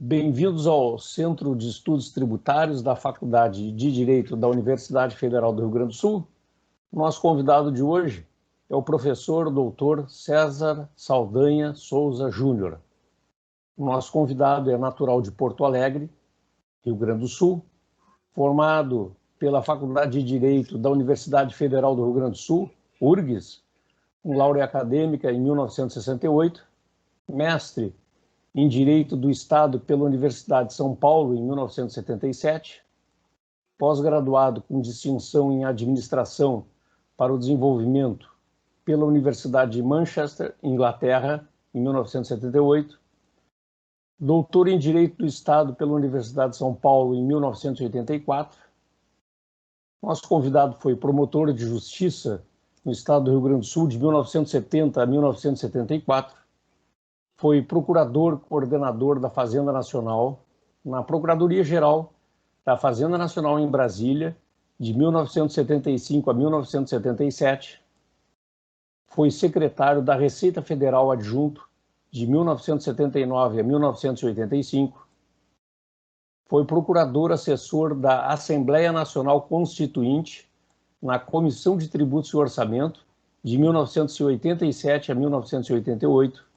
Bem-vindos ao Centro de Estudos Tributários da Faculdade de Direito da Universidade Federal do Rio Grande do Sul. Nosso convidado de hoje é o professor doutor César Saldanha Souza Júnior. Nosso convidado é natural de Porto Alegre, Rio Grande do Sul, formado pela Faculdade de Direito da Universidade Federal do Rio Grande do Sul, URGS, com laurea acadêmica em 1968, mestre em Direito do Estado pela Universidade de São Paulo em 1977, pós-graduado com distinção em Administração para o Desenvolvimento pela Universidade de Manchester, Inglaterra, em 1978, doutor em Direito do Estado pela Universidade de São Paulo em 1984. Nosso convidado foi promotor de Justiça no Estado do Rio Grande do Sul de 1970 a 1974. Foi procurador-coordenador da Fazenda Nacional na Procuradoria-Geral da Fazenda Nacional em Brasília, de 1975 a 1977. Foi secretário da Receita Federal Adjunto de 1979 a 1985. Foi procurador-assessor da Assembleia Nacional Constituinte na Comissão de Tributos e Orçamento de 1987 a 1988.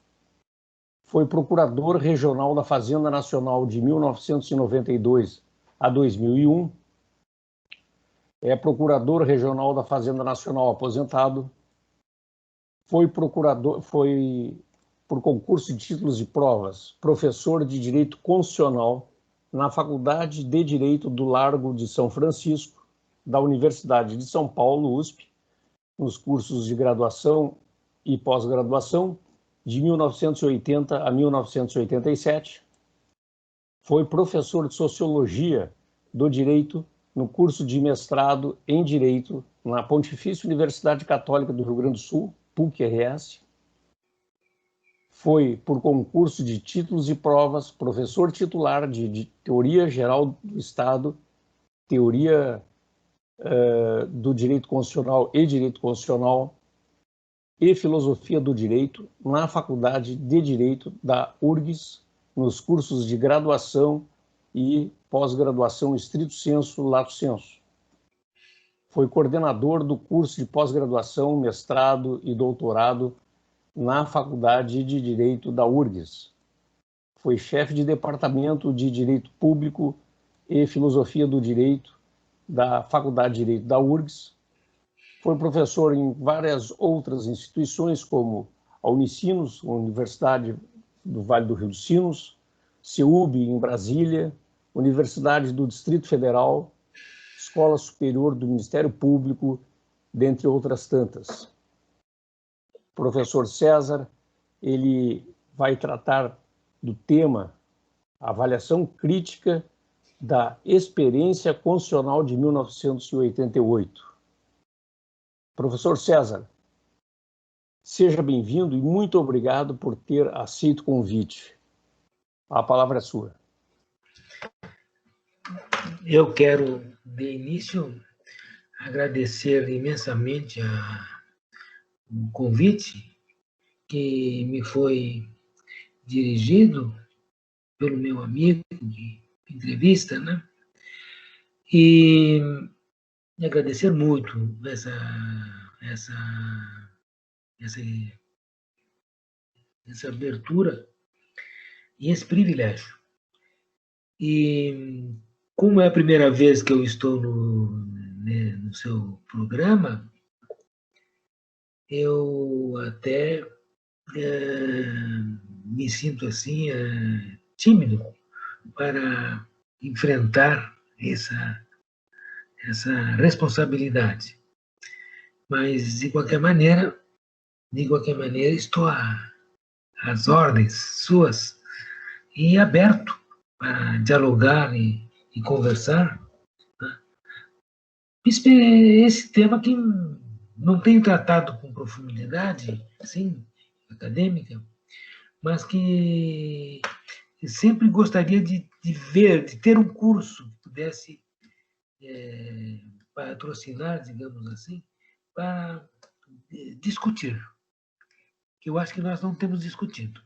Foi procurador regional da Fazenda Nacional de 1992 a 2001. É procurador regional da Fazenda Nacional aposentado. Foi por concurso de títulos e provas, professor de Direito Constitucional na Faculdade de Direito do Largo de São Francisco, da Universidade de São Paulo, USP, nos cursos de graduação e pós-graduação, de 1980 a 1987. Foi professor de Sociologia do Direito no curso de mestrado em Direito na Pontifícia Universidade Católica do Rio Grande do Sul, PUC-RS. Foi, por concurso de títulos e provas, professor titular de Teoria Geral do Estado, Teoria do Direito Constitucional e Direito Constitucional, e Filosofia do Direito na Faculdade de Direito da URGS, nos cursos de graduação e pós-graduação estrito sensu, lato sensu. Foi coordenador do curso de pós-graduação, mestrado e doutorado na Faculdade de Direito da URGS. Foi chefe de departamento de Direito Público e Filosofia do Direito da Faculdade de Direito da URGS. Foi professor em várias outras instituições, como a Unicinos, Universidade do Vale do Rio dos Sinos, CEUB, em Brasília, Universidade do Distrito Federal, Escola Superior do Ministério Público, dentre outras tantas. O professor César, ele vai tratar do tema Avaliação Crítica da Experiência Constitucional de 1988. Professor César, seja bem-vindo e muito obrigado por ter aceito o convite. A palavra é sua. Eu quero, de início, agradecer imensamente o convite que me foi dirigido pelo meu amigo de entrevista, né? E agradecer muito essa abertura e esse privilégio. E como é a primeira vez que eu estou no seu programa, eu até me sinto assim tímido para enfrentar essa responsabilidade. Mas, de qualquer maneira, estou às ordens suas e aberto para dialogar e conversar. Né? Esse tema que não tenho tratado com profundidade, assim, acadêmica, mas que sempre gostaria de ver, de ter um curso que pudesse patrocinar, digamos assim, para discutir. Que eu acho que nós não temos discutido.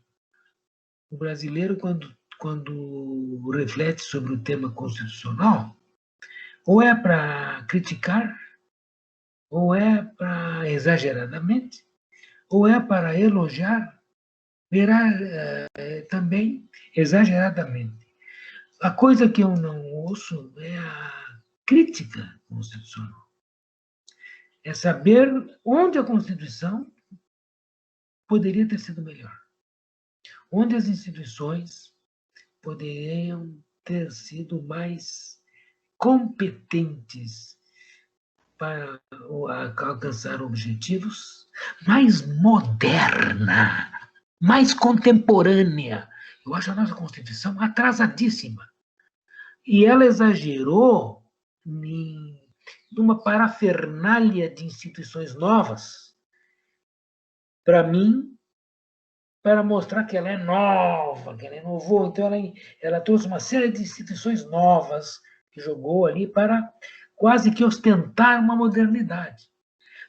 O brasileiro, quando quando reflete sobre o tema constitucional, ou é para criticar, ou é para exageradamente, ou é para elogiar, verá também exageradamente. A coisa que eu não ouço é a crítica constitucional. É saber onde a Constituição poderia ter sido melhor. Onde as instituições poderiam ter sido mais competentes para alcançar objetivos, mais moderna, mais contemporânea. Eu acho a nossa Constituição atrasadíssima. E ela exagerou numa parafernália de instituições novas, para mim, para mostrar que ela é nova, que ela inovou. Então, ela trouxe uma série de instituições novas que jogou ali para quase que ostentar uma modernidade.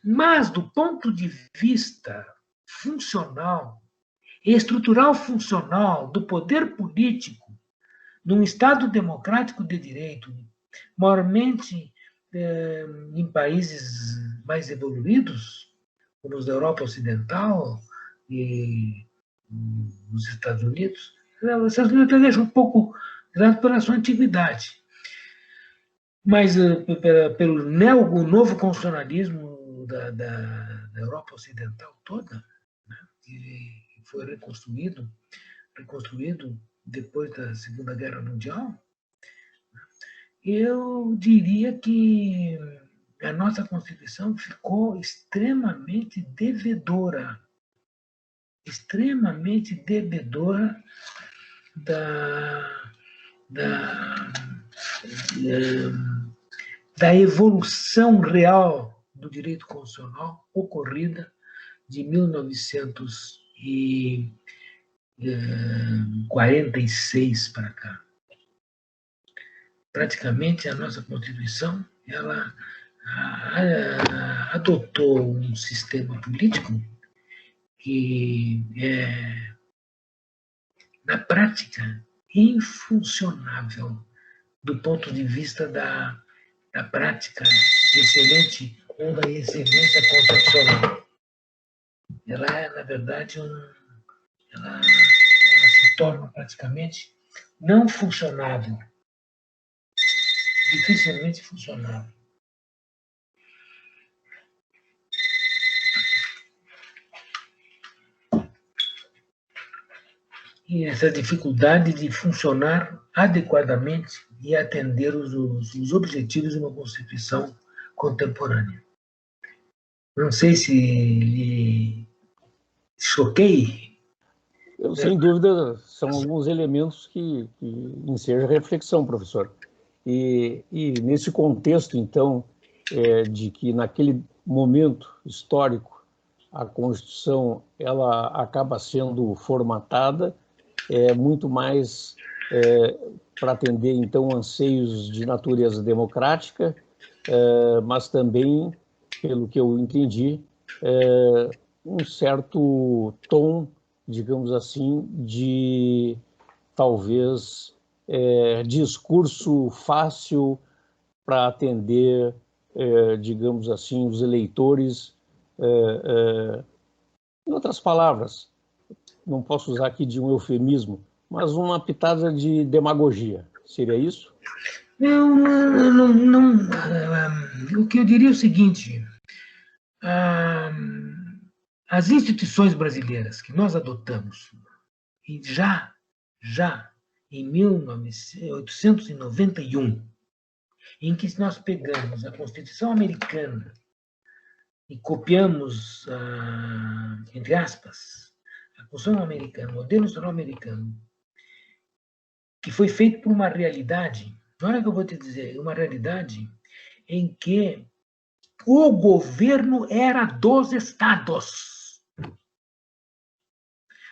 Mas, do ponto de vista funcional, estrutural funcional do poder político, num Estado democrático de direito, maiormente em países mais evoluídos, como os da Europa Ocidental e nos Estados Unidos, os Estados Unidos deixam um pouco pela sua antiguidade, mas pelo novo constitucionalismo da Europa Ocidental toda, né, que foi reconstruído depois da Segunda Guerra Mundial, eu diria que a nossa Constituição ficou extremamente devedora da evolução real do direito constitucional ocorrida de 1946 para cá. Praticamente a nossa Constituição ela adotou um sistema político que é, na prática, infuncionável do ponto de vista da prática excelente ou da excelência constitucional. Ela é, na verdade, ela se torna praticamente não funcionável, dificilmente funcionável. E essa dificuldade de funcionar adequadamente e atender os objetivos de uma Constituição contemporânea. Não sei se lhe choquei. Eu, sem dúvida, são alguns elementos que ensejam a reflexão, professor. E nesse contexto, então, de que naquele momento histórico a Constituição ela acaba sendo formatada muito mais para atender, então, anseios de natureza democrática, mas também, pelo que eu entendi, um certo tom, digamos assim, de talvez discurso fácil para atender, digamos assim, os eleitores. Em outras palavras, não posso usar aqui de um eufemismo, mas uma pitada de demagogia. Seria isso? Não. O que eu diria é o seguinte: as instituições brasileiras que nós adotamos, e já em 1891, em que nós pegamos a Constituição americana e copiamos, entre aspas, a Constituição americana, o modelo institucional americano, que foi feito por uma realidade, olha o que eu vou te dizer, uma realidade em que o governo era dos estados.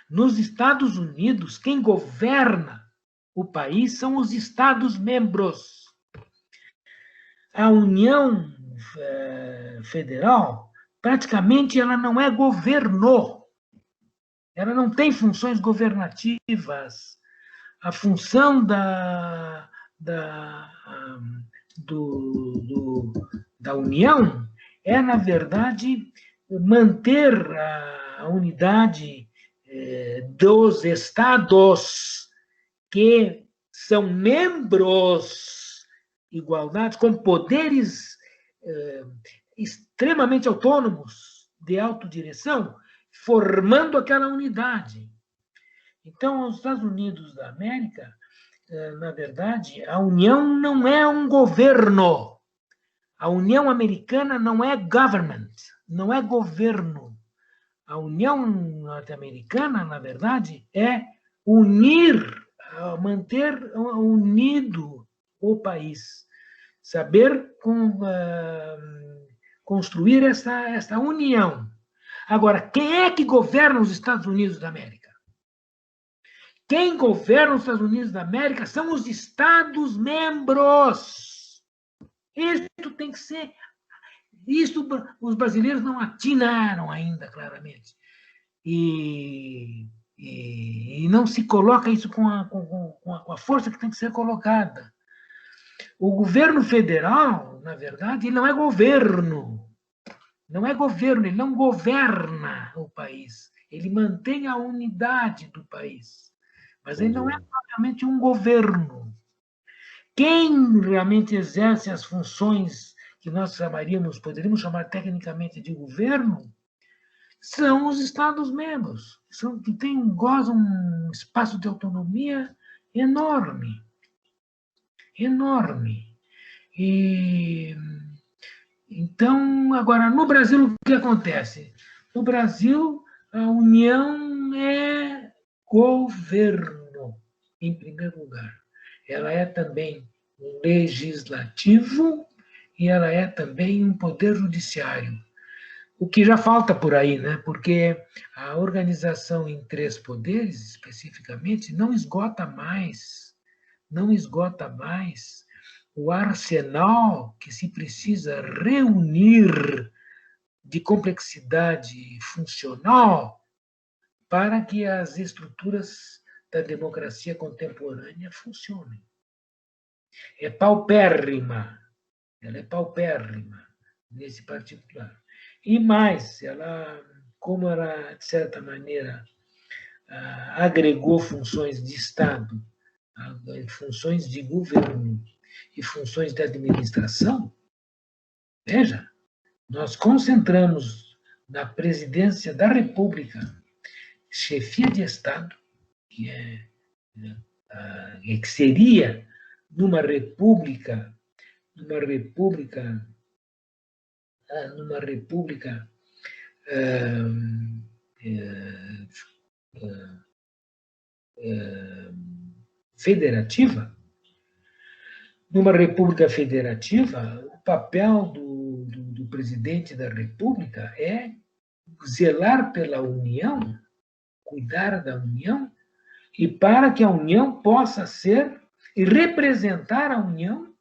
Nos Estados Unidos, quem governa o país são os Estados-membros. A União Federal, praticamente, ela não é governo. Ela não tem funções governativas. a função da União é, na verdade, manter a unidade dos Estados que são membros igualdade, com poderes extremamente autônomos de autodireção, formando aquela unidade. Então, os Estados Unidos da América, na verdade, a União não é um governo. A União Americana não é government, não é governo. A União Norte-Americana, na verdade, é unir, manter unido o país, saber construir essa união. Agora, quem é que governa os Estados Unidos da América? Quem governa os Estados Unidos da América são os Estados-membros. Isso tem que ser... Isso os brasileiros não atinaram ainda, claramente. E não se coloca isso com a força que tem que ser colocada. O governo federal, na verdade, ele não é governo. Não é governo, ele não governa o país. Ele mantém a unidade do país. Mas ele não é propriamente um governo. Quem realmente exerce as funções que nós poderíamos chamar tecnicamente de governo, são os Estados-membros, que gozam um espaço de autonomia enorme. Enorme. Então, agora, no Brasil, o que acontece? No Brasil, a União é governo, em primeiro lugar. Ela é também um legislativo e ela é também um poder judiciário. O que já falta por aí, né? Porque a organização em 3 poderes, especificamente, não esgota mais o arsenal que se precisa reunir de complexidade funcional para que as estruturas da democracia contemporânea funcionem. É paupérrima, ela é paupérrima nesse particular. E mais, como ela, de certa maneira, agregou funções de Estado, funções de governo e funções de administração, veja, nós concentramos na presidência da República chefia de Estado, que seria numa república federativa. Numa república federativa, o papel do presidente da República é zelar pela União, cuidar da União, e para que a União possa ser e representar a União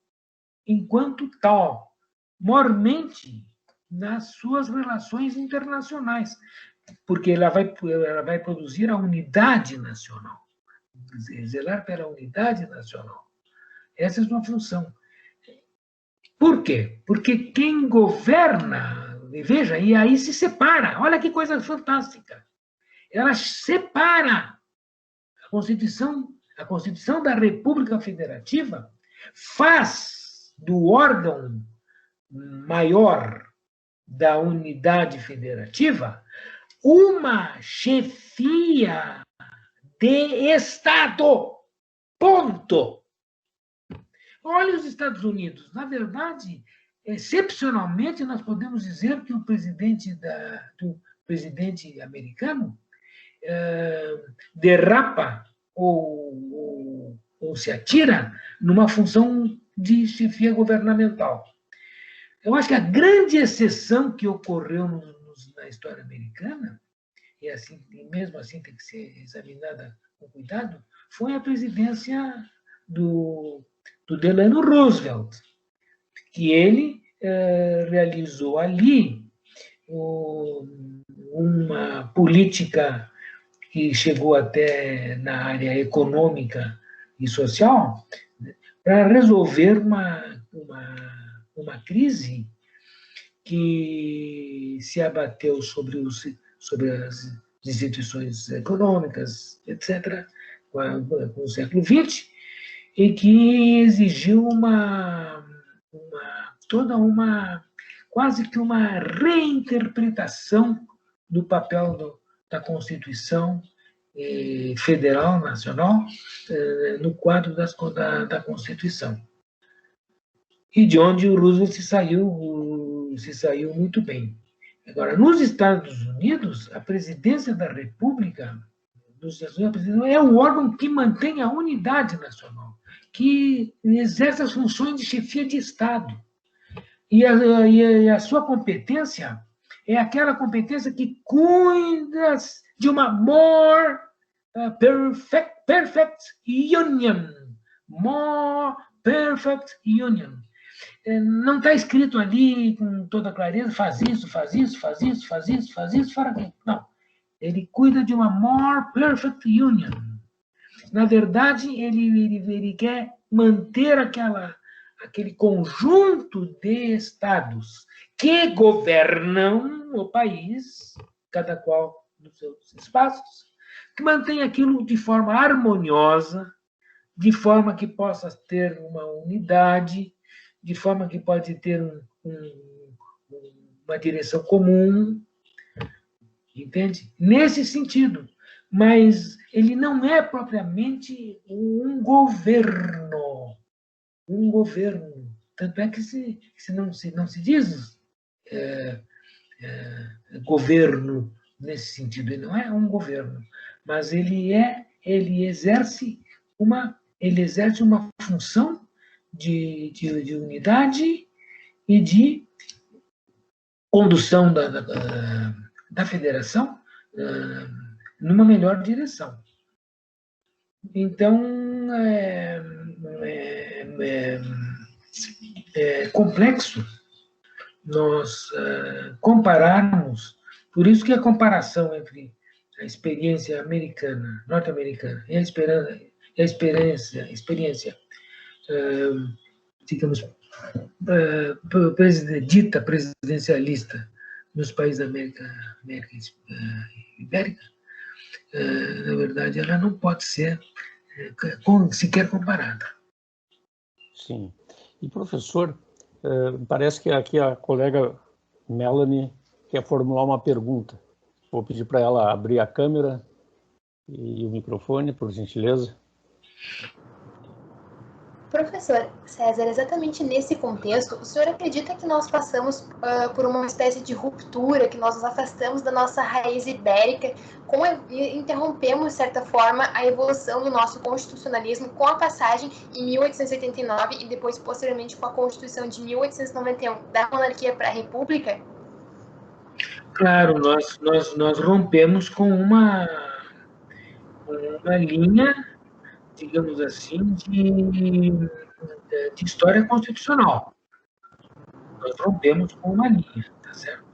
enquanto tal, mormente nas suas relações internacionais, porque ela vai produzir a unidade nacional, zelar pela unidade nacional. Essa é a sua função. Por quê? Porque quem governa, veja, e aí se separa, olha que coisa fantástica, ela separa a Constituição da República Federativa, faz do órgão maior da unidade federativa uma chefia de Estado. Ponto. Olha os Estados Unidos. Na verdade, excepcionalmente, nós podemos dizer que o presidente americano derrapa ou se atira numa função de chefia governamental. Eu acho que a grande exceção que ocorreu na história americana, e mesmo assim tem que ser examinada com cuidado, foi a presidência do Delano Roosevelt, que ele realizou ali uma política que chegou até na área econômica e social, para resolver uma crise que se abateu sobre as instituições econômicas, etc., com o século XX, e que exigiu quase que uma reinterpretação do papel da Constituição Federal, Nacional, no quadro da Constituição. E de onde o Roosevelt se saiu muito bem. Agora, nos Estados Unidos, a presidência da República dos Estados Unidos é o órgão que mantém a unidade nacional, que exerce as funções de chefia de Estado. E a sua competência é aquela competência que cuida de uma more perfect union. More perfect union. Não está escrito ali com toda clareza, faz isso, faz isso, faz isso, faz isso, faz isso, fora aquilo. Não. Ele cuida de uma more perfect union. Na verdade, ele quer manter aquele conjunto de estados que governam o país, cada qual nos seus espaços, que mantém aquilo de forma harmoniosa, de forma que possa ter uma unidade, de forma que pode ter uma direção comum, entende? Nesse sentido. Mas ele não é propriamente um governo. Um governo. Tanto é que não se diz governo nesse sentido. Ele não é um governo. Mas ele exerce uma função de unidade e de condução da federação numa melhor direção. Então, é complexo nós compararmos, por isso que a comparação entre a experiência norte-americana, e a experiência digamos, dita presidencialista nos países da América Ibérica, na verdade, ela não pode ser sequer comparada. Sim. E, professor, parece que aqui a colega Melanie quer formular uma pergunta. Vou pedir para ela abrir a câmera e o microfone, por gentileza. Professor César, exatamente nesse contexto, o senhor acredita que nós passamos por uma espécie de ruptura, que nós nos afastamos da nossa raiz ibérica e interrompemos, de certa forma, a evolução do nosso constitucionalismo com a passagem em 1889 e depois, posteriormente, com a Constituição de 1891 da monarquia para a república? Claro, nós rompemos com uma linha, digamos assim, de história constitucional. Nós rompemos com uma linha, tá certo?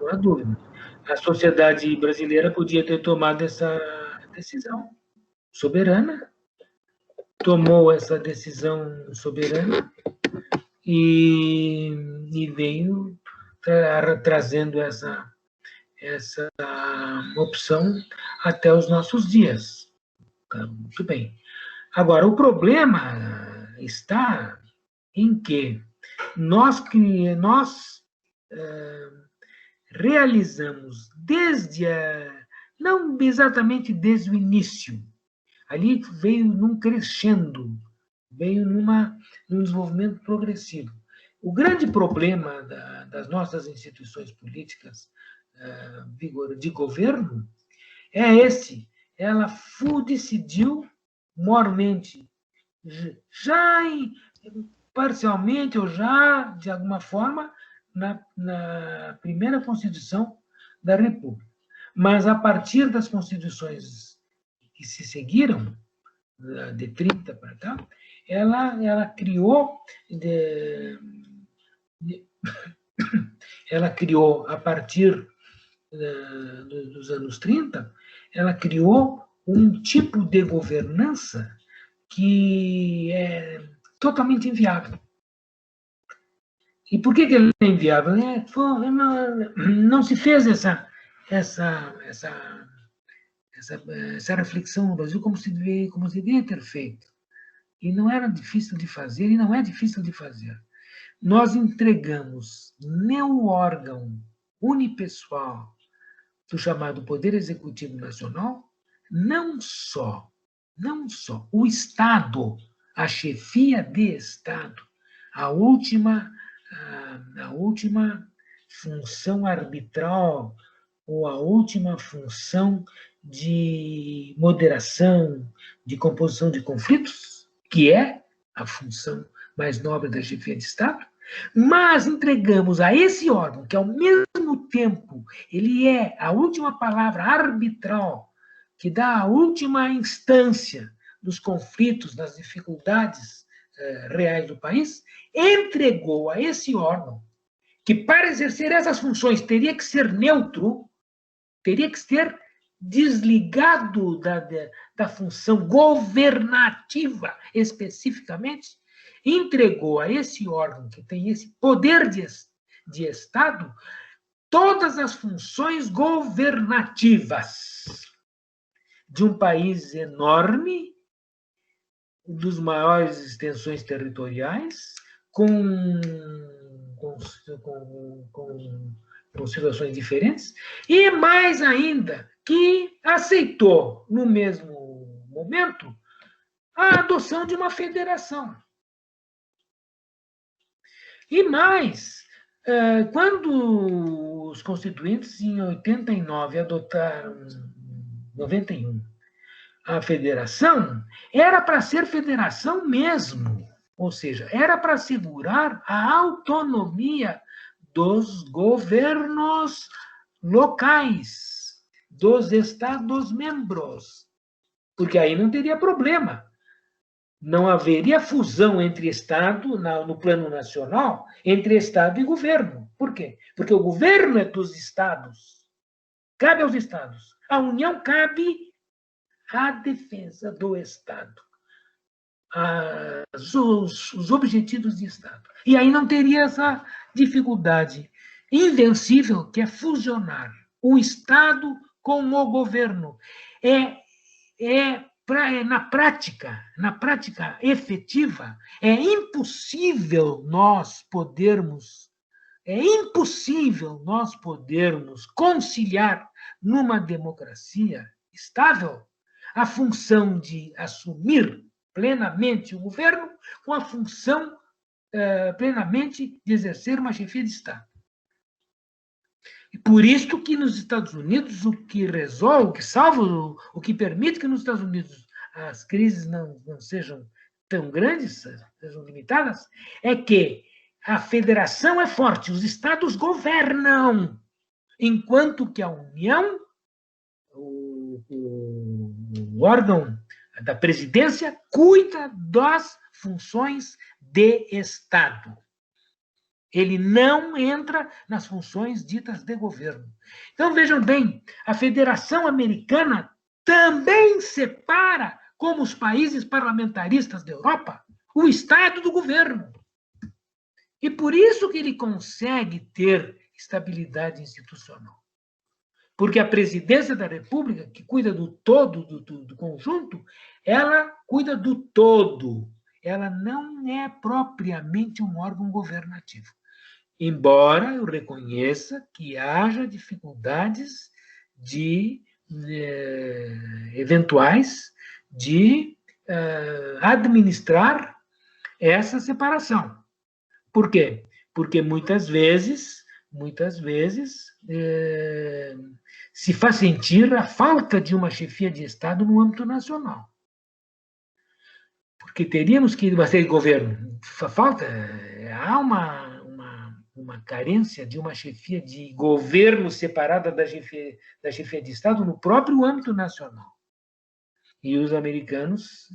Não há dúvida. A sociedade brasileira podia ter tomado essa decisão soberana, tomou essa decisão soberana e veio trazendo essa opção até os nossos dias. Tá, muito bem. Agora, o problema está em que nós realizamos não exatamente desde o início, ali veio num crescendo, veio num desenvolvimento progressivo. O grande problema das nossas instituições políticas de governo é esse. Ela decidiu mormente, já parcialmente ou já, de alguma forma, na primeira Constituição da República. Mas, a partir das constituições que se seguiram, de 30 para cá, ela criou a partir dos anos 30, ela criou um tipo de governança que é totalmente inviável. E por que ele é inviável? Não se fez essa reflexão no Brasil como se devia ter feito. E não era difícil de fazer, e não é difícil de fazer. Nós entregamos no órgão unipessoal do chamado Poder Executivo Nacional, não só o Estado, a chefia de Estado, a última função arbitral ou a última função de moderação, de composição de conflitos, que é a função mais nobre da chefia de Estado, mas entregamos a esse órgão, que ao mesmo tempo ele é a última palavra arbitral, que dá a última instância dos conflitos, das dificuldades reais do país, entregou a esse órgão, que para exercer essas funções teria que ser neutro, teria que ser desligado da função governativa especificamente, entregou a esse órgão que tem esse poder de Estado todas as funções governativas de um país enorme, dos maiores extensões territoriais, com situações diferentes, e mais ainda, que aceitou, no mesmo momento, a adoção de uma federação. E mais, quando os constituintes, em 89, adotaram, 91, a federação, era para ser federação mesmo, ou seja, era para assegurar a autonomia dos governos locais, dos Estados-membros, porque aí não teria problema. Não haveria fusão entre Estado, no plano nacional, entre Estado e governo. Por quê? Porque o governo é dos Estados. Cabe aos Estados. A União cabe à defesa do Estado. Os objetivos de Estado. E aí não teria essa dificuldade invencível que é fusionar o Estado com o governo. Na prática efetiva, é impossível nós podermos conciliar numa democracia estável a função de assumir plenamente o governo com a função plenamente de exercer uma chefia de Estado. E por isso que nos Estados Unidos o que resolve, o que salva, o que permite que nos Estados Unidos as crises não sejam tão grandes, sejam limitadas, é que a federação é forte, os Estados governam, enquanto que a União, o órgão da presidência, cuida das funções de Estado. Ele não entra nas funções ditas de governo. Então, vejam bem, a Federação Americana também separa, como os países parlamentaristas da Europa, o Estado do governo. E por isso que ele consegue ter estabilidade institucional. Porque a presidência da República, que cuida do todo, do conjunto, ela cuida do todo. Ela não é propriamente um órgão governativo. Embora eu reconheça que haja dificuldades eventuais de administrar essa separação. Por quê? Porque muitas vezes se faz sentir a falta de uma chefia de Estado no âmbito nacional. Porque teríamos que ser governo. Há uma carência de uma chefia de governo separada da chefia de Estado no próprio âmbito nacional. E os americanos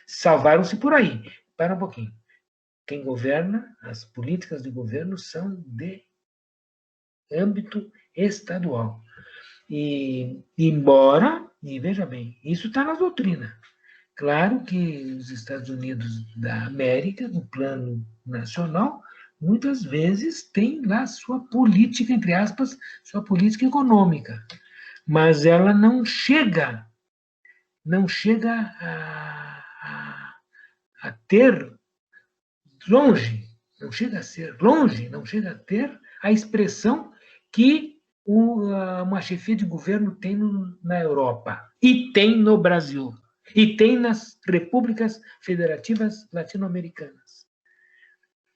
salvaram-se por aí. Para um pouquinho. Quem governa, as políticas de governo são de âmbito estadual. E veja bem, isso está na doutrina. Claro que os Estados Unidos da América, no plano nacional, muitas vezes têm lá sua política, entre aspas, sua política econômica, mas ela não chega a ter longe, não chega a ser longe, não chega a ter a expressão que uma chefia de governo tem na Europa, e tem no Brasil, e tem nas repúblicas federativas latino-americanas.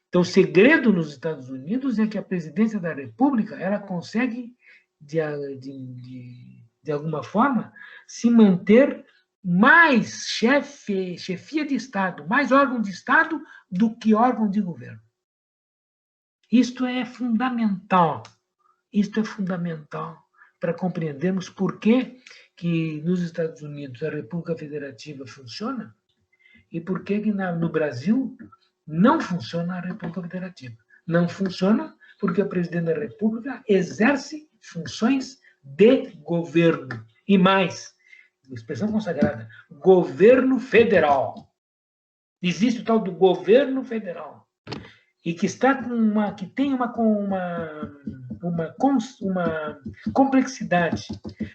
Então, o segredo nos Estados Unidos é que a presidência da República ela consegue, de alguma forma, se manter mais chefia de Estado, mais órgão de Estado do que órgão de governo. Isto é fundamental. Isto é fundamental para compreendermos por que nos Estados Unidos a República Federativa funciona e por que no Brasil não funciona a República Federativa. Não funciona porque o presidente da República exerce funções de governo. E mais, expressão consagrada, governo federal. Existe o tal do governo federal. E que tem uma complexidade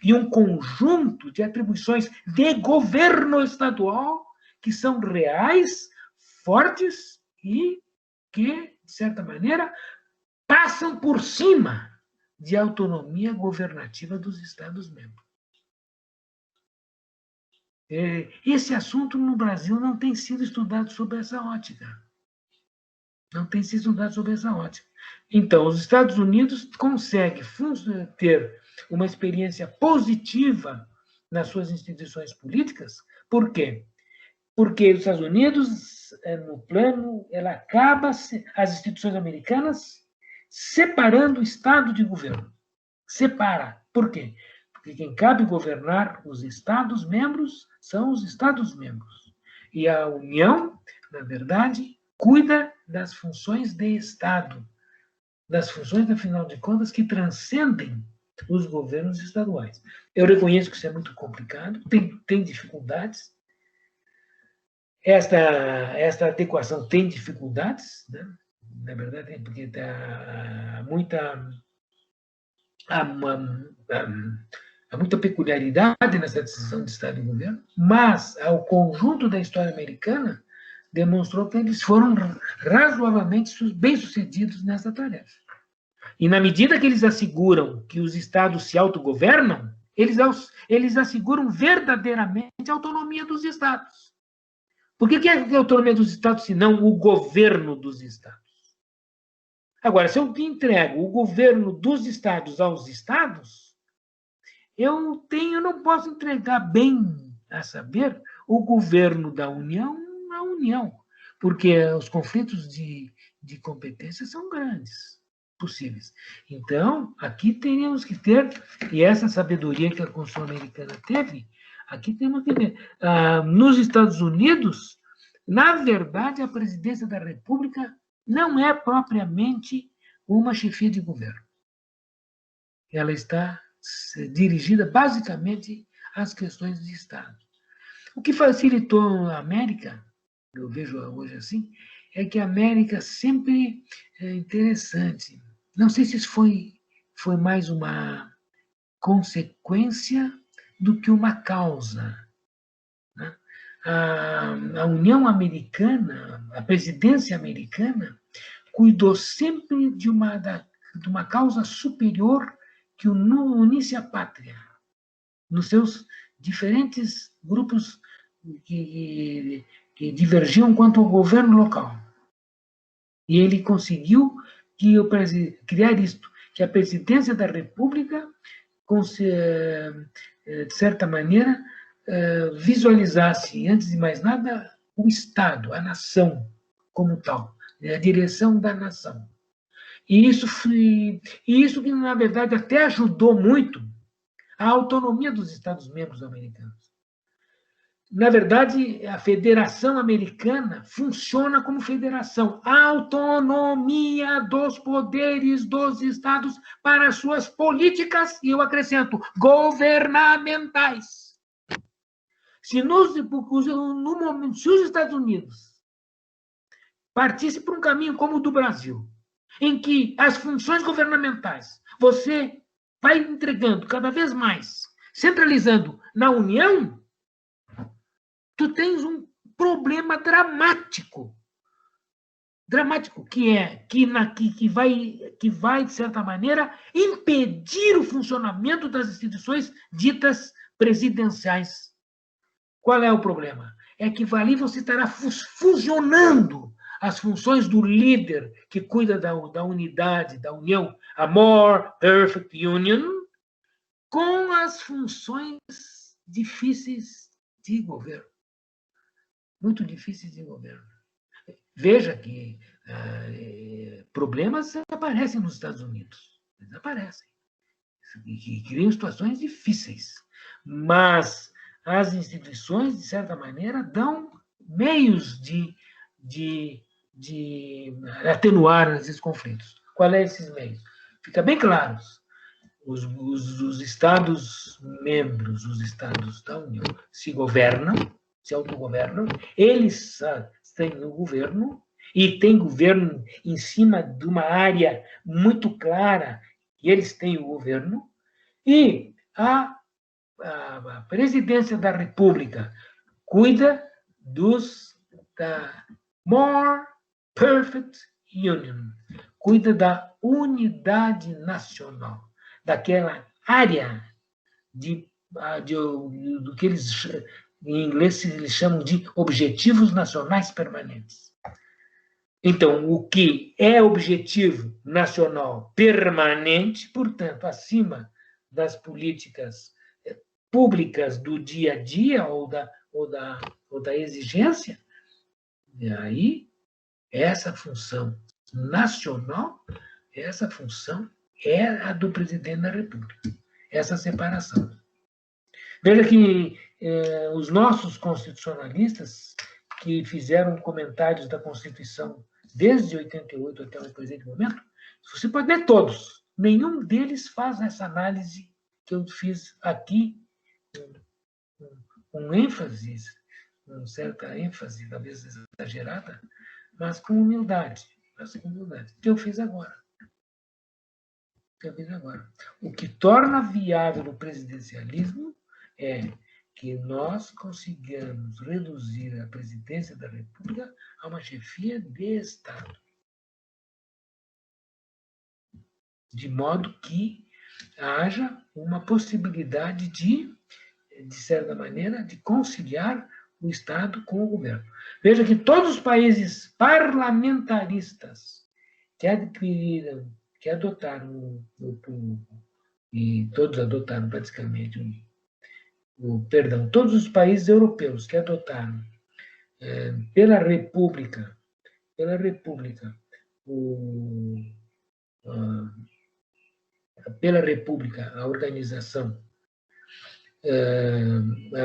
e um conjunto de atribuições de governo estadual que são reais, fortes e que, de certa maneira, passam por cima de autonomia governativa dos Estados-membros. Esse assunto no Brasil não tem sido estudado sob essa ótica. Não tem sido estudado sob essa ótica. Então, os Estados Unidos conseguem ter uma experiência positiva nas suas instituições políticas. Por quê? Porque os Estados Unidos, no plano, ela acaba, as instituições americanas, separando o Estado de governo. Separa. Por quê? Porque quem cabe governar os Estados-membros são os Estados-membros. E a União, na verdade, cuida das funções de Estado, das funções, afinal de contas, que transcendem os governos estaduais. Eu reconheço que isso é muito complicado, tem dificuldades. Esta adequação tem dificuldades, né? Na verdade, porque há muita peculiaridade nessa decisão de Estado e governo, mas ao conjunto da história americana demonstrou que eles foram razoavelmente bem-sucedidos nessa tarefa. E na medida que eles asseguram que os estados se autogovernam, eles asseguram verdadeiramente a autonomia dos estados. Por que é a autonomia dos estados, se não o governo dos estados? Agora, se eu entrego o governo dos estados aos estados, eu não posso entregar bem, a saber, o governo da União à União, porque os conflitos de competência são grandes, possíveis. Então, aqui teríamos que ter, e essa sabedoria que a Constituição Americana teve, aqui temos que ver. Nos Estados Unidos, na verdade, a presidência da República não é propriamente uma chefia de governo. Ela está dirigida basicamente às questões de Estado. O que facilitou a América, eu vejo hoje assim, é que a América sempre é interessante. Não sei se isso foi mais uma consequência do que uma causa. Né? A União Americana, a presidência americana, cuidou sempre de uma causa superior que unisse a pátria, nos seus diferentes grupos que divergiam quanto ao governo local. E ele conseguiu criar isto, que a presidência da República, de certa maneira, visualizasse, antes de mais nada, o Estado, a nação como tal, a direção da nação. E isso que, na verdade, até ajudou muito a autonomia dos Estados-membros americanos. Na verdade, a Federação Americana funciona como federação. A autonomia dos poderes dos Estados para suas políticas, e eu acrescento, governamentais. no momento, se os Estados Unidos partissem por um caminho como o do Brasil, em que as funções governamentais você vai entregando cada vez mais, centralizando na União, tu tens um problema dramático, que vai, de certa maneira, impedir o funcionamento das instituições ditas presidenciais. Qual é o problema? É que ali você estará fusionando as funções do líder que cuida da unidade, da união, a more perfect union, com as funções difíceis de governo. Muito difíceis de governo. Veja que problemas aparecem nos Estados Unidos. Eles aparecem. E criam situações difíceis. Mas as instituições, de certa maneira, dão meios de atenuar esses conflitos. Qual é esses meios? Fica bem claro. Os Estados-membros, os Estados da União, se governam, se autogovernam, eles têm o governo, e tem governo em cima de uma área muito clara, que eles têm o governo, e a presidência da República cuida da more perfect union, cuida da unidade nacional, daquela área do que eles, em inglês, eles chamam de objetivos nacionais permanentes. Então, o que é objetivo nacional permanente, portanto, acima das políticas públicas do dia a dia ou da exigência, e aí essa função nacional, essa função é a do presidente da República, essa separação. Veja que os nossos constitucionalistas, que fizeram comentários da Constituição desde 88 até o presente momento, você pode ver todos, nenhum deles faz essa análise que eu fiz aqui, com ênfase, com certa ênfase, talvez exagerada, mas com humildade. Que eu fiz agora. O que torna viável o presidencialismo é que nós consigamos reduzir a presidência da República a uma chefia de Estado. De modo que haja uma possibilidade de certa maneira, de conciliar o Estado com o governo. Veja que todos os países parlamentaristas que adquiriram, que adotaram, e todos adotaram praticamente, todos os países europeus que adotaram pela República, a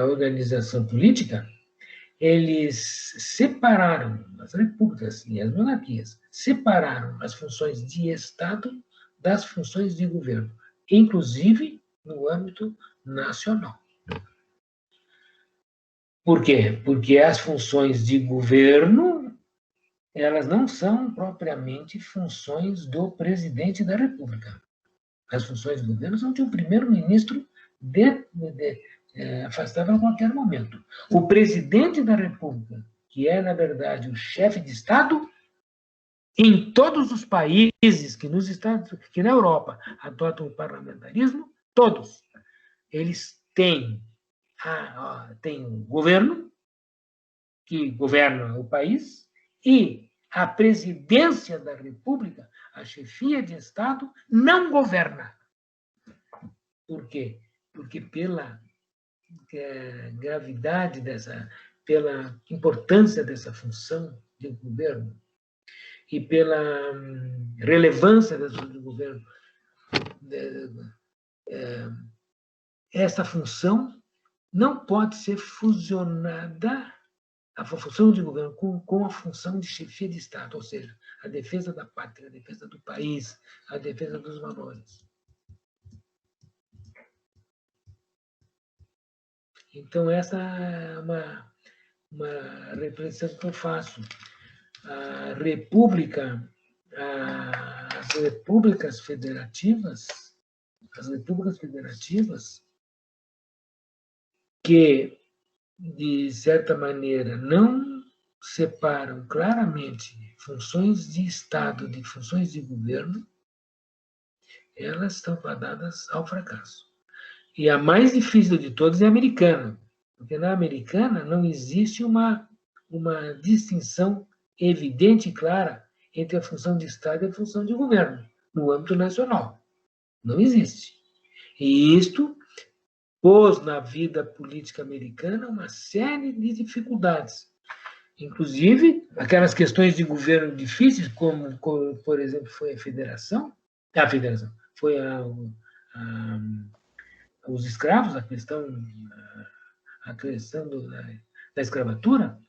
organização política, eles separaram as repúblicas e as monarquias, separaram as funções de Estado das funções de governo, inclusive no âmbito nacional. Por quê? Porque as funções de governo, elas não são propriamente funções do presidente da República. As funções de governo são de um primeiro-ministro afastável a qualquer momento. O presidente da República, que é, na verdade, o chefe de Estado, em todos os países que na Europa adotam o parlamentarismo, todos, eles têm um governo, que governa o país, e a presidência da República, a chefia de Estado, não governa. Por quê? Porque pela gravidade pela importância dessa função de governo e pela relevância dessa função de governo, essa função não pode ser fusionada, a função de governo, com a função de chefia de Estado, ou seja, a defesa da pátria, a defesa do país, a defesa dos valores. Então, essa é uma reflexão que eu faço. A república, as repúblicas federativas, que, de certa maneira, não separam claramente funções de Estado de funções de governo, elas estão fadadas ao fracasso. E a mais difícil de todas é a americana, porque na americana não existe uma distinção evidente e clara entre a função de Estado e a função de governo, no âmbito nacional. Não existe. E isto pôs na vida política americana uma série de dificuldades. Inclusive, aquelas questões de governo difíceis, como por exemplo, foi a federação, foi os escravos, a questão da escravatura,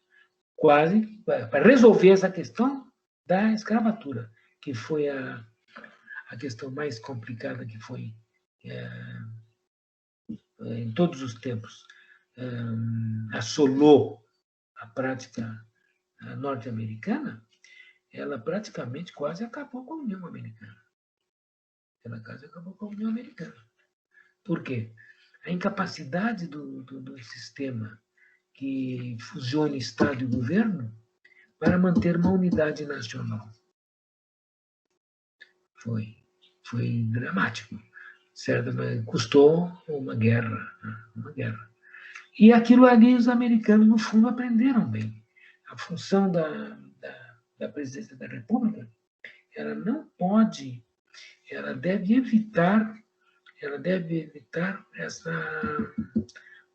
quase, para resolver essa questão da escravatura, que foi a questão mais complicada que foi em todos os tempos, assolou a prática norte-americana, ela praticamente quase acabou com a União Americana. Por quê? A incapacidade do sistema que fusione Estado e governo para manter uma unidade nacional. Foi dramático. Certo? Custou uma guerra. E aquilo ali os americanos, no fundo, aprenderam bem. A função da presidência da República, ela não pode, ela deve evitar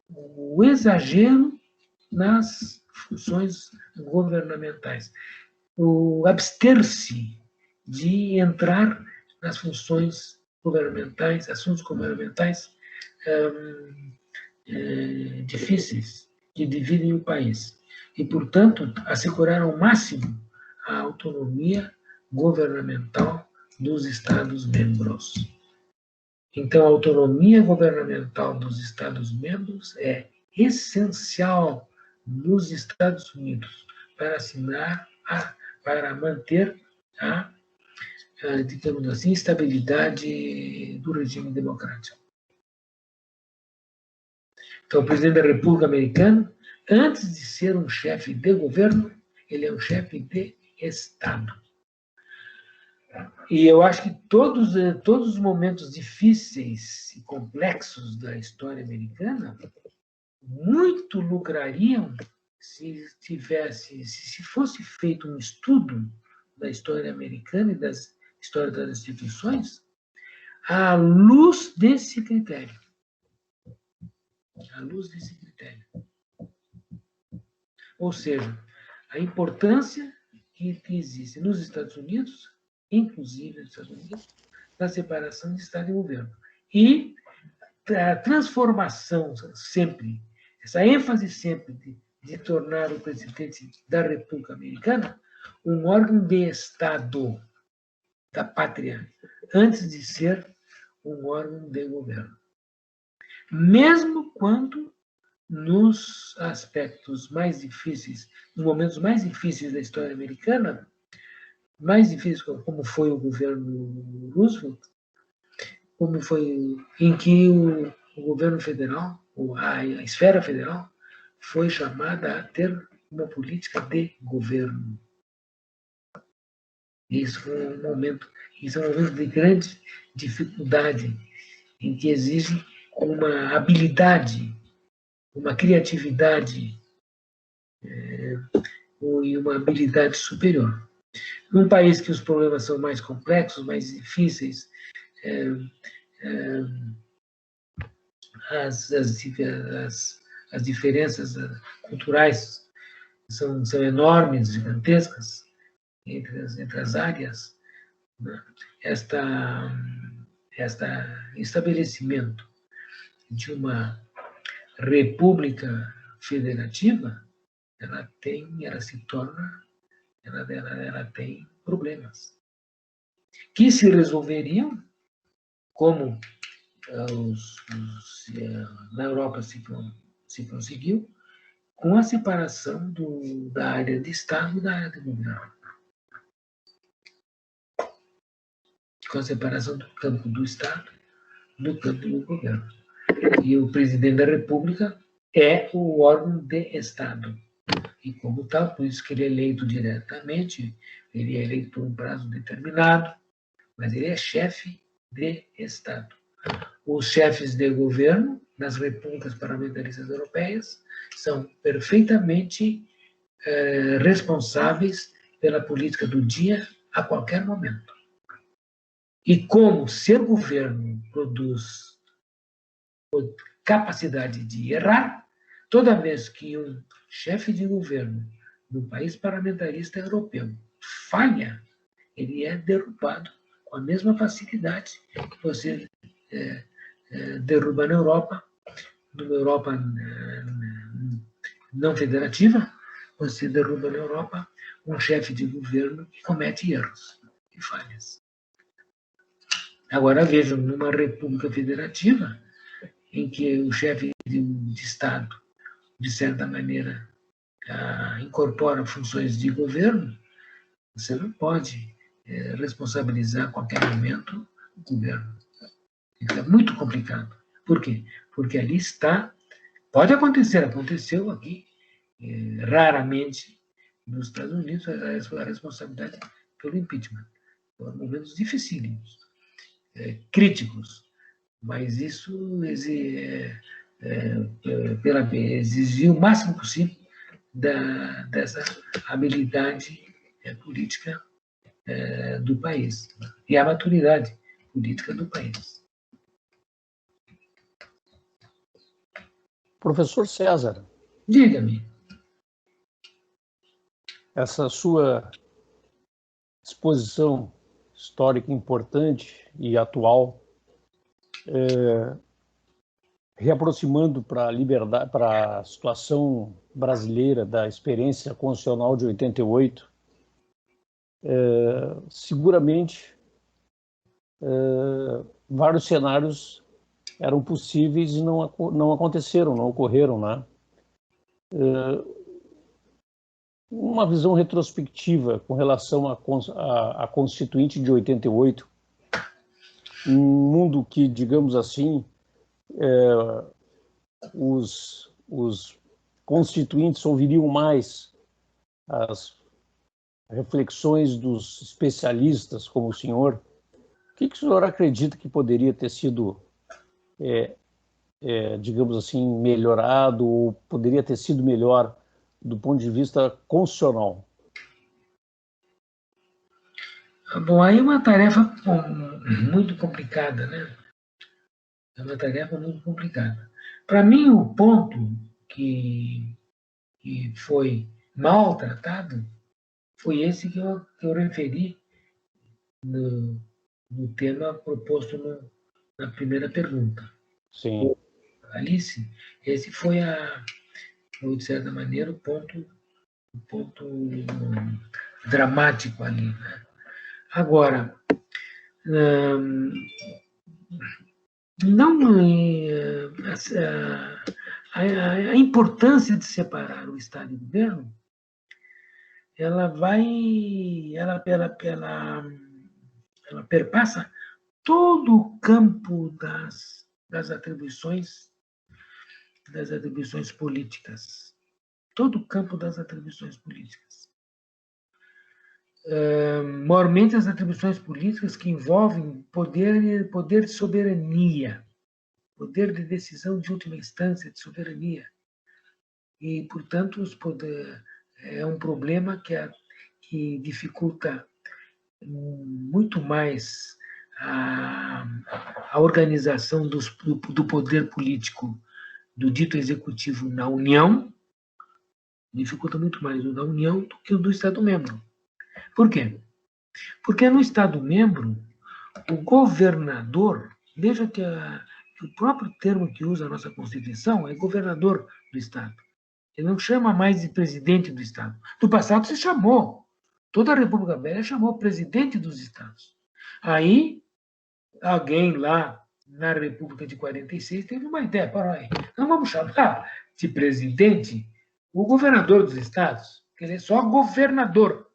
o exagero nas funções governamentais, o abster-se de entrar nas funções governamentais, assuntos governamentais difíceis que dividem o país. E, portanto, assegurar ao máximo a autonomia governamental dos Estados-membros. Então, a autonomia governamental dos Estados-membros é essencial nos Estados Unidos para manter digamos assim, estabilidade do regime democrático. Então, o presidente da República Americana, antes de ser um chefe de governo, ele é um chefe de Estado. E eu acho que todos os momentos difíceis e complexos da história americana muito lucrariam se fosse feito um estudo da história americana e das histórias das instituições à luz desse critério. Ou seja, a importância que existe nos Estados Unidos, inclusive nos Estados Unidos, da separação de Estado e governo. E a transformação sempre, essa ênfase sempre de tornar o presidente da República Americana um órgão de Estado da pátria, antes de ser um órgão de governo. Mesmo quando nos aspectos mais difíceis, nos momentos mais difíceis da história americana, mais difíceis como foi o governo Roosevelt, como foi em que o governo federal, a esfera federal, foi chamada a ter uma política de governo. Isso é um momento de grande dificuldade, em que exige uma habilidade, uma criatividade e uma habilidade superior. Num país que os problemas são mais complexos, mais difíceis, as diferenças culturais são enormes, gigantescas entre as áreas, né? Estabelecimento de uma república federativa, ela tem problemas que se resolveriam, como na Europa se se conseguiu com a separação da área de Estado e da área de governo. Com a separação do campo do Estado do campo do governo. E o presidente da República é o órgão de Estado. E como tal, por isso que ele é eleito diretamente, ele é eleito por um prazo determinado, mas ele é chefe de Estado. Os chefes de governo nas repúblicas parlamentaristas europeias são perfeitamente responsáveis pela política do dia a qualquer momento. E como ser governo produz capacidade de errar, toda vez que um chefe de governo no país parlamentarista europeu falha, ele é derrubado com a mesma facilidade que você derruba na Europa, numa Europa não federativa, você derruba na Europa um chefe de governo que comete erros e falhas. Agora vejam, numa república federativa, em que o chefe de Estado, de certa maneira, incorpora funções de governo, você não pode responsabilizar a qualquer momento o governo. É muito complicado. Por quê? Porque ali está, pode acontecer, aconteceu aqui, raramente, nos Estados Unidos, a responsabilidade pelo impeachment. Foram momentos dificílimos, críticos, mas isso exigiu o máximo possível dessa habilidade política do país e a maturidade política do país. Professor César, diga-me. Essa sua exposição histórica importante e atual, reaproximando para a liberdade, para a situação brasileira da experiência constitucional de 88, seguramente vários cenários eram possíveis e não aconteceram, não ocorreram, né? Uma visão retrospectiva com relação à Constituinte de 88, um mundo que, digamos assim, os constituintes ouviriam mais as reflexões dos especialistas como o senhor. O que o senhor acredita que poderia ter sido, digamos assim, melhorado, ou poderia ter sido melhor do ponto de vista constitucional? Bom, aí é uma tarefa muito complicada, né? É uma tarefa muito complicada. Para mim, o ponto que foi mal tratado foi esse que eu referi no tema proposto na primeira pergunta. Sim. Alice, esse foi, de certa maneira, o ponto dramático ali, né? Agora, a importância de separar o Estado e o governo, ela perpassa todo o campo das atribuições políticas. Todo o campo das atribuições políticas. Maiormente as atribuições políticas que envolvem poder de soberania, poder de decisão de última instância, de soberania. E, portanto, é um problema que dificulta muito mais a organização do poder político do dito executivo na União, dificulta muito mais o da União do que o do Estado-membro. Por quê? Porque no Estado-membro, o governador, veja que o próprio termo que usa a nossa Constituição é governador do Estado. Ele não chama mais de presidente do Estado. No passado se chamou. Toda a República Velha chamou presidente dos Estados. Aí, alguém lá na República de 46, teve uma ideia, aí, não vamos chamar de presidente o governador dos estados, que ele é só governador.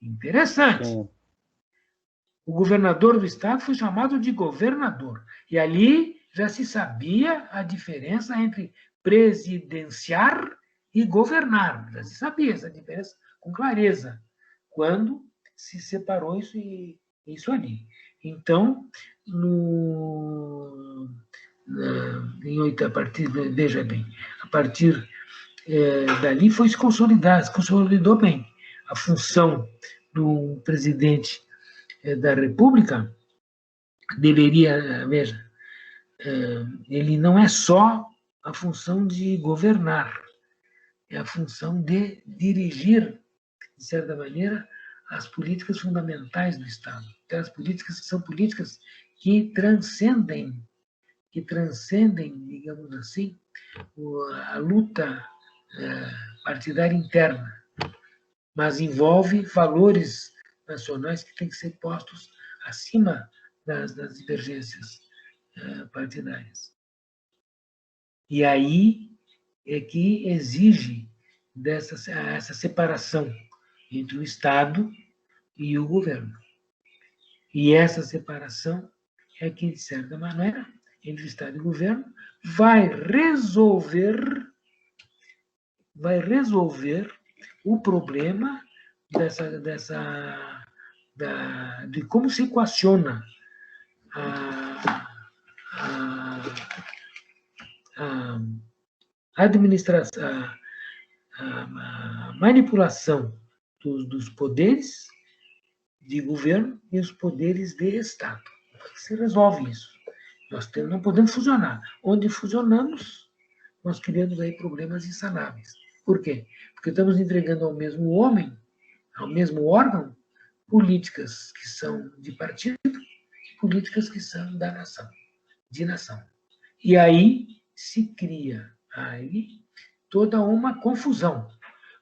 Interessante. Sim. O governador do estado foi chamado de governador. E ali já se sabia a diferença entre presidenciar e governar. Já se sabia essa diferença com clareza, quando se separou isso ali. Então, a partir, veja bem, a partir dali se consolidou bem a função do presidente da República. Deveria, veja, ele não é só a função de governar, é a função de dirigir, de certa maneira, as políticas fundamentais do Estado. Aquelas políticas que são políticas que transcendem, digamos assim, a luta partidária interna, mas envolve valores nacionais que têm que ser postos acima das divergências partidárias. E aí é que exige essa separação entre o Estado e o governo. E essa separação é que, de certa maneira, entre o Estado e o governo, vai resolver o problema de como se equaciona a administração, a manipulação dos poderes de governo e os poderes de Estado. Se resolve isso. Nós não podemos fusionar. Onde fusionamos, nós criamos aí problemas insanáveis. Por quê? Porque estamos entregando ao mesmo homem, ao mesmo órgão, políticas que são de partido e políticas que são da nação, de nação. E aí se cria toda uma confusão,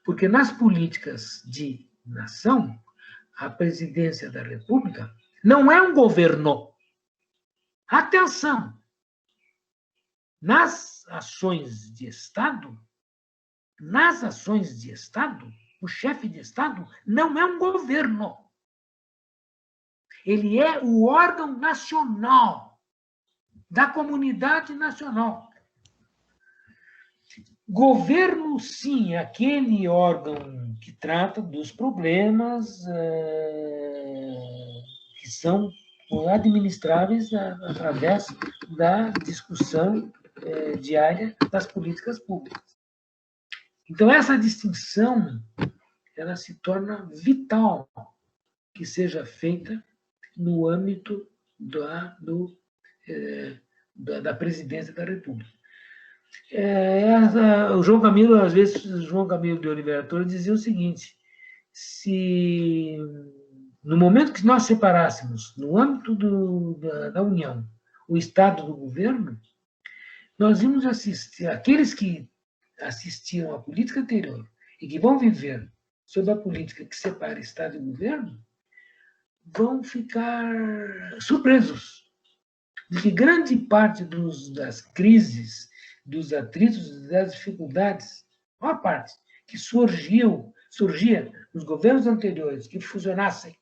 porque nas políticas de nação, a presidência da República não é um governo. Atenção! Nas ações de Estado, o chefe de Estado não é um governo. Ele é o órgão nacional, da comunidade nacional. Governo, sim, é aquele órgão que trata dos problemas que são administráveis através da discussão diária das políticas públicas. Então, essa distinção ela se torna vital que seja feita no âmbito da presidência da República. O João Camilo, às vezes, João Camilo de Oliveira Torres dizia o seguinte: se no momento que nós separássemos, no âmbito da União, o Estado do governo, nós íamos assistir, aqueles que assistiram à política anterior e que vão viver sob a política que separa Estado e governo, vão ficar surpresos de que grande parte das crises, dos atritos, das dificuldades, a maior parte, que surgia nos governos anteriores, que fusionassem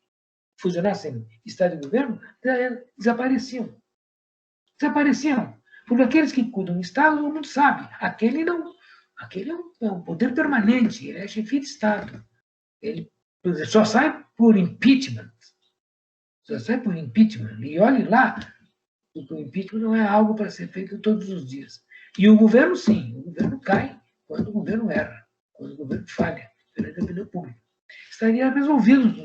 Estado e governo, desapareciam. Porque aqueles que cuidam do Estado, todo mundo sabe, aquele é um poder permanente, ele é chefe de Estado. Ele só sai por impeachment. E olhe lá, o impeachment não é algo para ser feito todos os dias. E o governo, sim, o governo cai quando o governo erra, quando o governo falha perante a opinião pública. Estaria resolvidos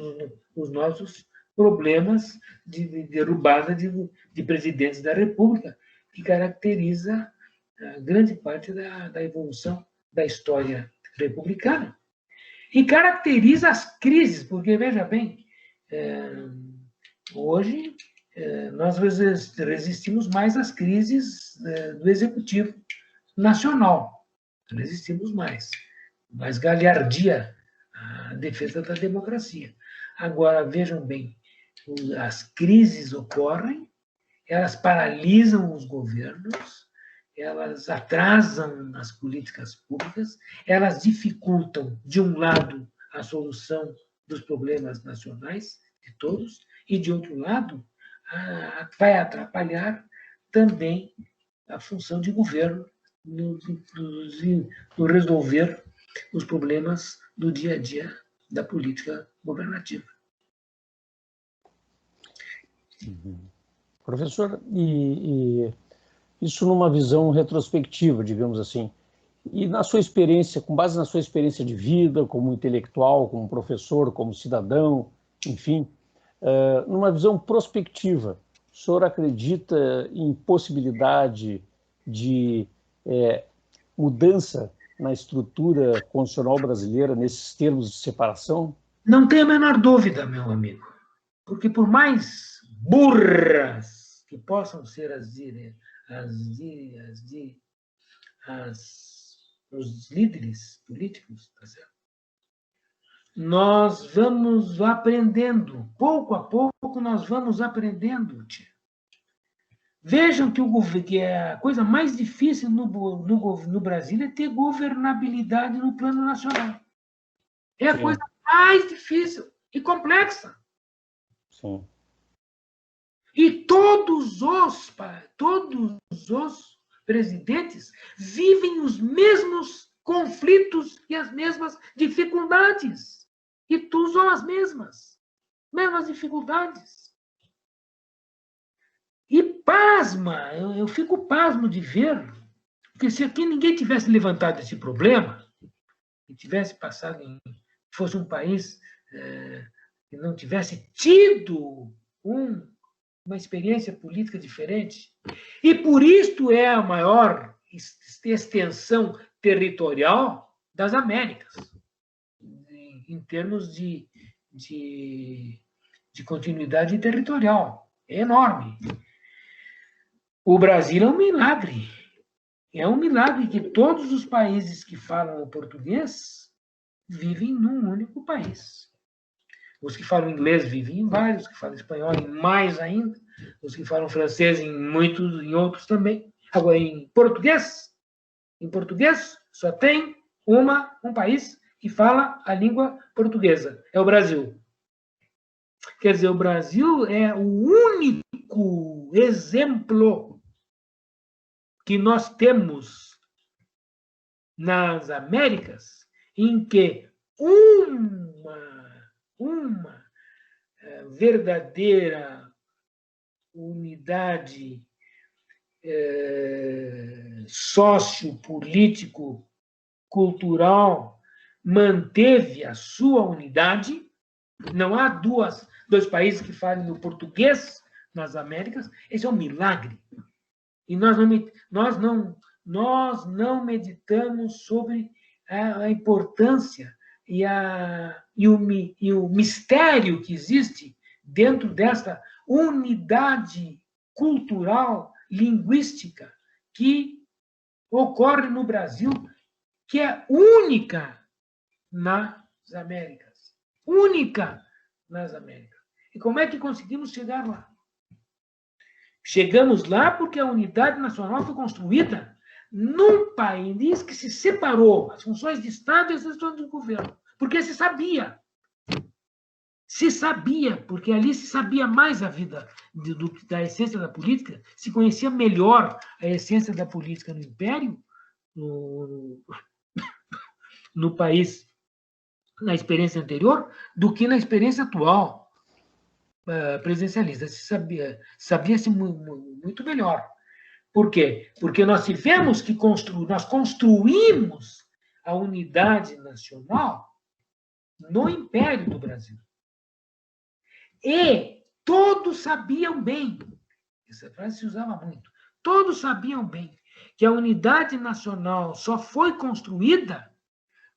os nossos problemas de derrubada de presidentes da República, que caracteriza a grande parte da evolução da história republicana. E caracteriza as crises, porque, veja bem, hoje nós resistimos mais às crises do Executivo Nacional. Resistimos mais galhardia à defesa da democracia. Agora, vejam bem, as crises ocorrem elas paralisam os governos, elas atrasam as políticas públicas, elas dificultam, de um lado, a solução dos problemas nacionais de todos, e, de outro lado, vai atrapalhar também a função de governo no resolver os problemas do dia a dia da política governativa. Professor, e isso numa visão retrospectiva, digamos assim, e na sua experiência, com base na sua experiência de vida, como intelectual, como professor, como cidadão, enfim, numa visão prospectiva, o senhor acredita em possibilidade de mudança na estrutura constitucional brasileira nesses termos de separação? Não tenho a menor dúvida, meu amigo, porque por mais burras que possam ser os líderes políticos, tá certo? Nós vamos aprendendo, pouco a pouco nós vamos aprendendo, tia. Vejam que a coisa mais difícil no Brasil é ter governabilidade no plano nacional. É a coisa mais difícil e complexa. Sim. E todos os presidentes vivem os mesmos conflitos e as mesmas dificuldades. E tu são as mesmas dificuldades. E pasma, eu fico pasmo de ver, porque se aqui ninguém tivesse levantado esse problema, e tivesse passado fosse um país que não tivesse tido uma experiência política diferente, e por isto é a maior extensão territorial das Américas, em termos de continuidade territorial. É enorme. O Brasil é um milagre. É um milagre que todos os países que falam o português vivem num único país. Os que falam inglês vivem em vários, os que falam espanhol em mais ainda, os que falam francês em outros também. Agora, em português só tem um país que fala a língua portuguesa, é o Brasil. Quer dizer, o Brasil é o único exemplo que nós temos nas Américas em que uma verdadeira unidade sociopolítico-cultural manteve a sua unidade. Não há dois países que falem o português nas Américas. Esse é um milagre. E nós não meditamos sobre a importância e o mistério que existe dentro dessa unidade cultural, linguística, que ocorre no Brasil, que é única nas Américas. Única nas Américas. E como é que conseguimos chegar lá? Chegamos lá porque a unidade nacional foi construída num país que se separou as funções de Estado e as funções do governo. Porque se sabia. Se sabia, porque ali se sabia mais a vida da essência da política, se conhecia melhor a essência da política no Império, no país, na experiência anterior, do que na experiência atual presidencialista. Sabia-se muito melhor. Por quê? Porque nós tivemos que nós construímos a unidade nacional no Império do Brasil. E todos sabiam bem, essa frase se usava muito, todos sabiam bem que a unidade nacional só foi construída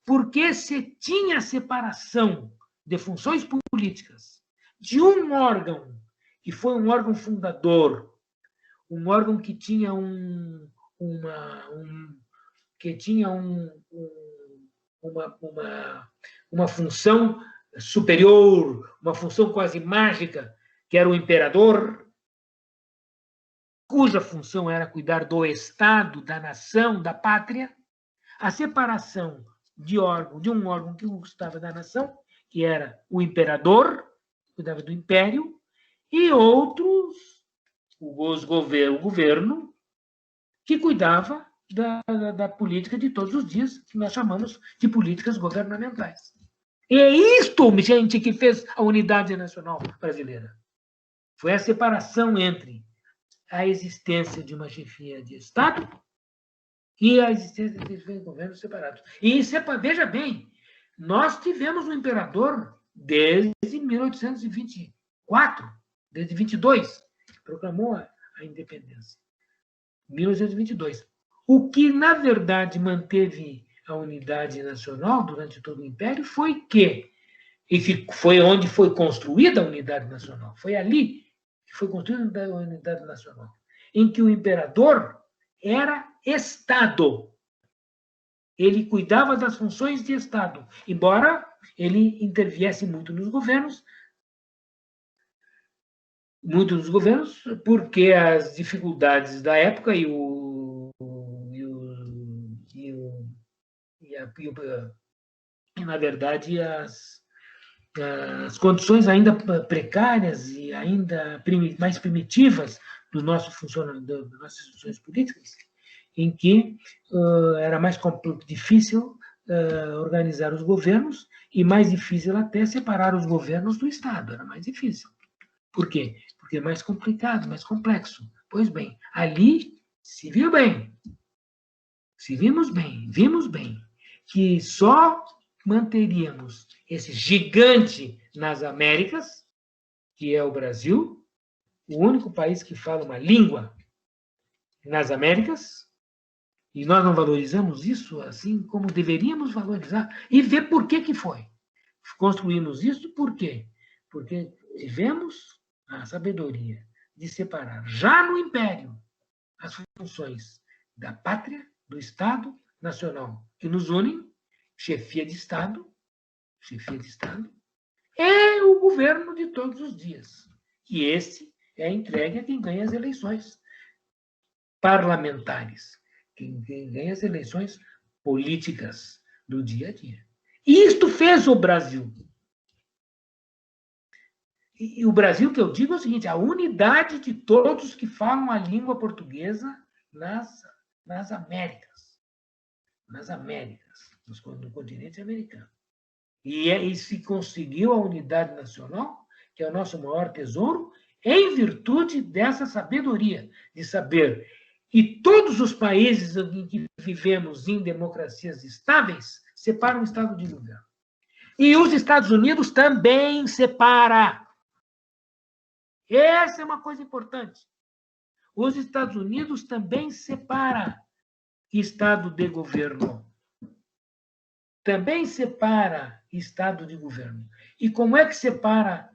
porque se tinha a separação de funções políticas de um órgão, que foi um órgão fundador, um órgão que tinha uma função superior, uma função quase mágica, que era o imperador, cuja função era cuidar do Estado, da nação, da pátria, a separação de um órgão que gostava da nação, que era o imperador, que cuidava do império, e outros, o governo, que cuidava da política de todos os dias, que nós chamamos de políticas governamentais. E é isto, gente, que fez a unidade nacional brasileira. Foi a separação entre a existência de uma chefia de Estado e a existência de governos separados. E veja bem, nós tivemos um imperador desde 1824, desde 22, que proclamou a independência. 1822. O que, na verdade, manteve a unidade nacional durante todo o Império foi foi onde foi construída a unidade nacional. Foi ali que foi construída a unidade nacional, em que o imperador era Estado. Ele cuidava das funções de Estado, embora ele interviesse muito nos governos, porque as dificuldades da época e na verdade, as condições ainda precárias e ainda mais primitivas do nosso funcionamento, das nossas instituições políticas, em que era mais difícil organizar os governos e mais difícil até separar os governos do Estado. Era mais difícil. Por quê? Porque é mais complicado, mais complexo. Pois bem, ali se viu bem, vimos bem, que só manteríamos esse gigante nas Américas, que é o Brasil, o único país que fala uma língua nas Américas, e nós não valorizamos isso assim como deveríamos valorizar, e ver por que foi. Construímos isso por quê? Porque tivemos a sabedoria de separar, já no Império, as funções da pátria, do Estado nacional, que nos unem, chefia de Estado, é o governo de todos os dias. E esse é entregue a quem ganha as eleições parlamentares, quem ganha as eleições políticas do dia a dia. E isto fez o Brasil. E o Brasil, que eu digo, é o seguinte: a unidade de todos que falam a língua portuguesa nas Américas. No continente americano. E se conseguiu a unidade nacional, que é o nosso maior tesouro, em virtude dessa sabedoria, de saber. E todos os países em que vivemos em democracias estáveis separam o Estado de governo. E os Estados Unidos também separam. Essa é uma coisa importante. Os Estados Unidos também separam Estado de governo. Também separa Estado de governo. E como é que separa,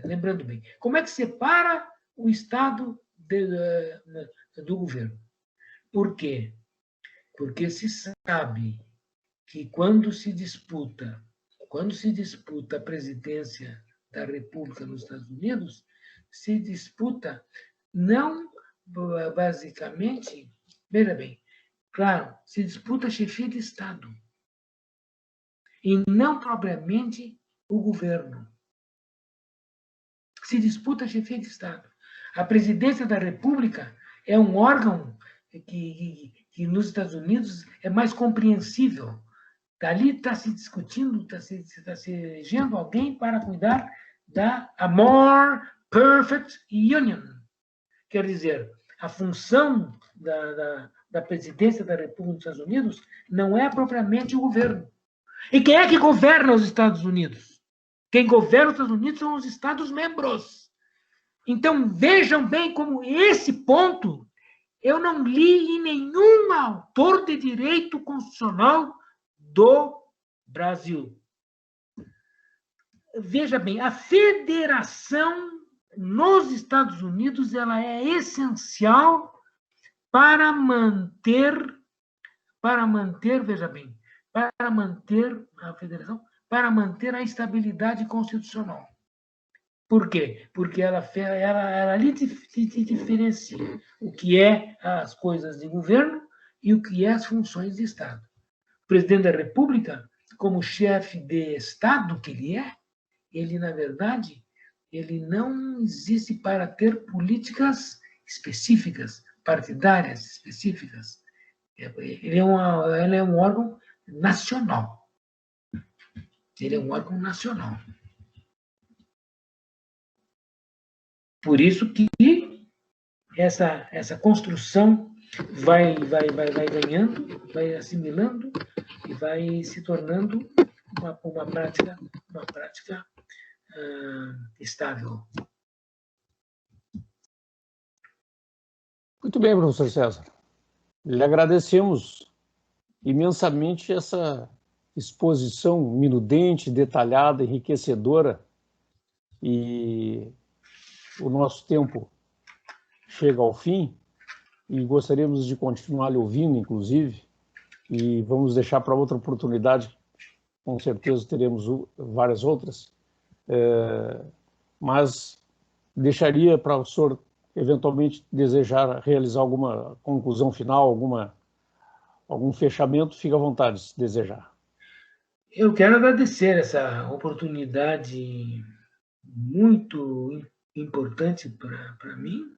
lembrando bem, como é que separa o Estado do governo? Por quê? Porque se sabe que quando se disputa a presidência da República nos Estados Unidos, se disputa não basicamente, veja bem, claro, se disputa a chefia de Estado e não propriamente o governo. Se disputa a chefia de Estado. A presidência da República é um órgão que nos Estados Unidos é mais compreensível. Dali está se discutindo, está se elegendo alguém para cuidar da more perfect union. Quer dizer, a função da presidência da República dos Estados Unidos não é propriamente o governo. E quem é que governa os Estados Unidos? Quem governa os Estados Unidos são os Estados-membros. Então, vejam bem como esse ponto eu não li em nenhum autor de direito constitucional do Brasil. Veja bem, a federação nos Estados Unidos ela é essencial para manter, veja bem, para manter a federação, para manter a estabilidade constitucional. Por quê? Porque ela ali te diferencia o que é as coisas de governo e o que é as funções de Estado. O presidente da República, como chefe de Estado que ele, na verdade, ele não existe para ter políticas específicas, partidárias específicas. Ele é um órgão nacional. Ele é um órgão nacional. Por isso que essa construção vai ganhando, vai assimilando e vai se tornando uma prática estável. Muito bem, professor César. Lhe agradecemos imensamente essa exposição minudente, detalhada, enriquecedora, e o nosso tempo chega ao fim e gostaríamos de continuar lhe ouvindo, inclusive, e vamos deixar para outra oportunidade, com certeza teremos várias outras, mas deixaria para o senhor eventualmente desejar realizar alguma conclusão final, algum fechamento, fique à vontade se desejar. Eu quero agradecer essa oportunidade muito importante para mim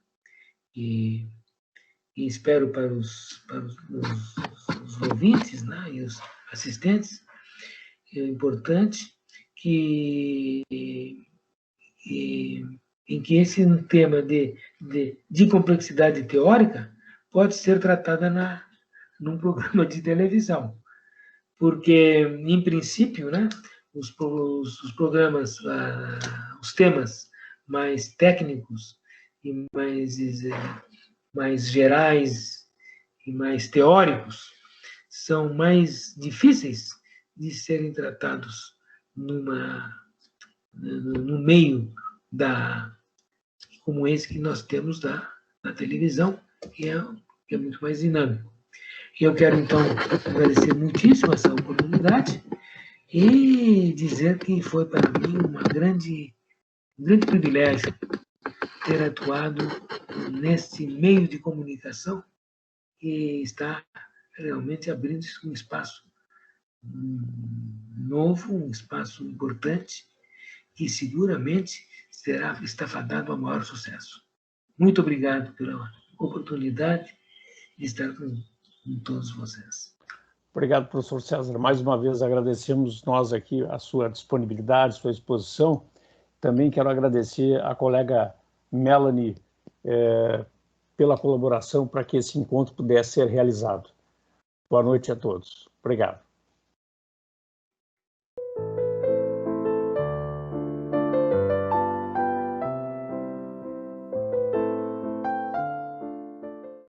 e espero para os ouvintes, né, e os assistentes. É importante em que esse tema de complexidade teórica pode ser tratada num programa de televisão. Porque, em princípio, né, os programas, os temas mais técnicos e mais gerais e mais teóricos são mais difíceis de serem tratados no meio como esse que nós temos da televisão, que é muito mais dinâmico. Eu quero, então, agradecer muitíssimo essa oportunidade e dizer que foi para mim um grande privilégio ter atuado nesse meio de comunicação que está realmente abrindo um espaço novo, um espaço importante que seguramente está fadado a maior sucesso. Muito obrigado pela oportunidade de estar com todos vocês. Obrigado, professor César. Mais uma vez agradecemos nós aqui a sua disponibilidade, sua exposição. Também quero agradecer à colega Melanie pela colaboração para que esse encontro pudesse ser realizado. Boa noite a todos. Obrigado.